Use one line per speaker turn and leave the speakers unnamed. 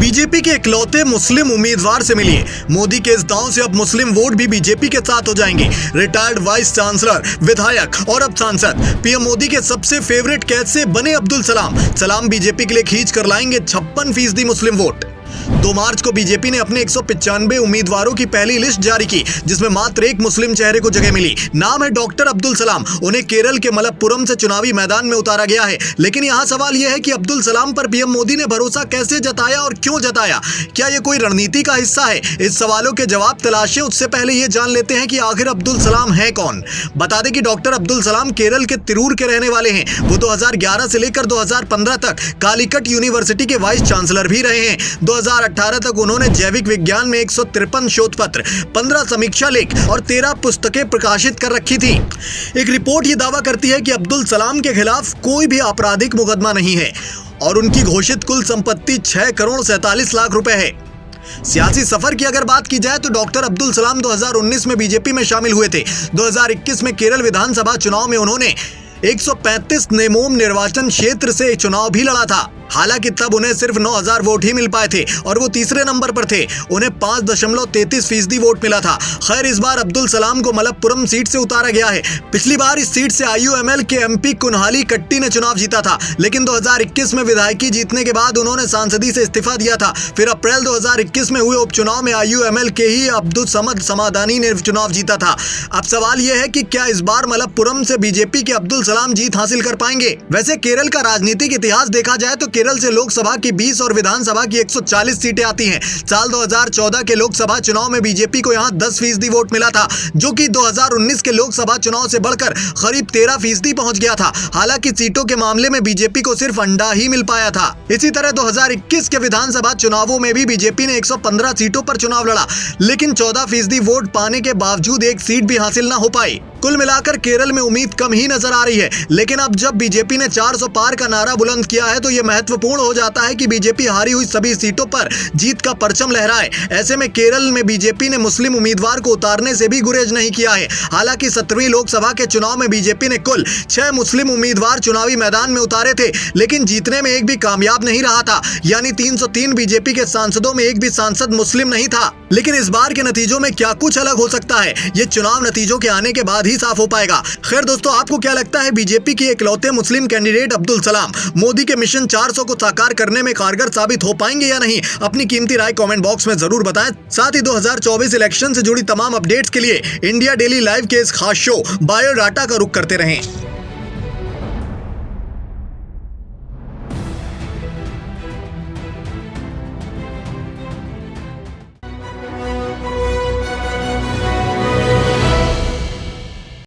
BJP के इकलौते मुस्लिम उम्मीदवार से मिलिए। मोदी के इस दांव से अब मुस्लिम वोट भी बीजेपी के साथ हो जाएंगे। रिटायर्ड वाइस चांसलर, विधायक और अब सांसद पीएम मोदी के सबसे फेवरेट कैद से बने अब्दुल सलाम बीजेपी के लिए खींच कर लाएंगे 56% मुस्लिम वोट। 2 मार्च को बीजेपी ने अपने 195 उम्मीदवारों की पहली लिस्ट जारी की, जिसमें मात्र एक मुस्लिम चेहरे को जगह मिली। नाम है डॉक्टर अब्दुल सलाम। उन्हें केरल के मलप्पुरम से चुनावी मैदान में उतारा गया है। लेकिन यहाँ सवाल यह है कि अब्दुल सलाम पर पीएम मोदी ने भरोसा कैसे जताया और क्यों जताया? क्या ये कोई रणनीति का हिस्सा है? इस सवालों के जवाब तलाशें उससे पहले ये जान लेते हैं कि आखिर अब्दुल सलाम है कौन। बता दें कि डॉक्टर अब्दुल सलाम केरल के तिरूर के रहने वाले हैं। वो 2011 से लेकर 2015 तक कालीकट यूनिवर्सिटी के वाइस चांसलर भी रहे हैं। 2018 तक उन्होंने जैविक विज्ञान में 153 शोध पत्र, 15 समीक्षा लेख और 13 पुस्तकें प्रकाशित कर रखी थी। एक रिपोर्ट ये दावा करती है कि अब्दुल सलाम के खिलाफ कोई भी आपराधिक मुकदमा नहीं है और उनकी घोषित कुल संपत्ति 6 करोड़ 47 लाख रुपए है। सियासी सफर की अगर बात की जाए तो डॉक्टर अब्दुल सलाम 2019 में बीजेपी में शामिल हुए थे। 2021 में केरल विधानसभा चुनाव में उन्होंने 135 नेमोम निर्वाचन क्षेत्र से चुनाव भी लड़ा था। हालांकि तब उन्हें सिर्फ 9000 वोट ही मिल पाए थे और वो तीसरे नंबर पर थे। उन्हें 5.33% वोट मिला था। खैर, इस बार अब्दुल सलाम को मलप्पुरम सीट से उतारा गया है। पिछली बार इस सीट से IUML के MP कुनहाली कट्टी ने चुनाव जीता था, लेकिन 2021 में विधायकी जीतने के बाद उन्होंने सांसदी से इस्तीफा दिया था। फिर अप्रैल 2021 में हुए उपचुनाव में IUML के ही अब्दुल समद समादानी ने चुनाव जीता था। अब सवाल यह है कि क्या इस बार मलप्पुरम से बीजेपी के अब्दुल सलाम जीत हासिल कर पाएंगे? वैसे केरल का राजनीतिक इतिहास देखा जाए तो केरल से लोकसभा की 20 और विधानसभा की 140 सीटें आती हैं। साल 2014 के लोकसभा चुनाव में बीजेपी को यहां 10% वोट मिला था, जो कि 2019 के लोकसभा चुनाव से बढ़कर करीब 13% पहुंच गया था। हालांकि सीटों के मामले में बीजेपी को सिर्फ अंडा ही मिल पाया था। इसी तरह 2021 के विधानसभा चुनावों में भी बीजेपी ने 115 सीटों पर चुनाव लड़ा, लेकिन 14% वोट पाने के बावजूद एक सीट भी हासिल न हो पाई। कुल मिलाकर केरल में उम्मीद कम ही नजर आ रही है। लेकिन अब जब बीजेपी ने 400 पार का नारा बुलंद किया है तो यह महत्वपूर्ण हो जाता है कि बीजेपी हारी हुई सभी सीटों पर जीत का परचम लहराए। ऐसे में केरल में बीजेपी ने मुस्लिम उम्मीदवार को उतारने से भी गुरेज नहीं किया है। हालांकि 17वीं लोकसभा के चुनाव में बीजेपी ने कुल 6 मुस्लिम उम्मीदवार चुनावी मैदान में उतारे थे, लेकिन जीतने में एक भी कामयाब नहीं रहा था। यानी 303 बीजेपी के सांसदों में एक भी सांसद मुस्लिम नहीं था। लेकिन इस बार के नतीजों में क्या कुछ अलग हो सकता है, ये चुनाव नतीजों के आने के बाद ही साफ हो पाएगा। खैर दोस्तों, आपको क्या लगता है, बीजेपी के इकलौते मुस्लिम कैंडिडेट अब्दुल सलाम मोदी के मिशन 400 को साकार करने में कारगर साबित हो पाएंगे या नहीं? अपनी कीमती राय कमेंट बॉक्स में जरूर बताएं। साथ ही 2024 इलेक्शन से जुड़ी तमाम अपडेट्स के लिए इंडिया डेली लाइव के इस खास शो बायोडाटा का रुख करते रहें।